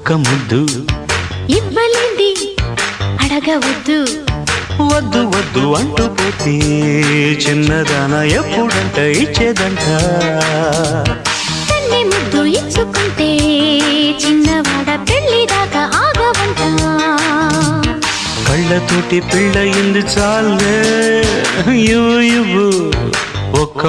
ఒక్క ముద్దు ఇవ్వలేంది అడగవద్దు వద్దు వద్దు అంటూ పోతే చిన్నదాన ఎప్పుడంట ఇచ్చేదంట తల్లి ముద్దు ఇచ్చుకుంటే చిన్నవాడ పెళ్లి దాకా ఆగవంట కళ్ళతోటి పెళ్ళయింది చాలే ఇవ్వు ఒక్క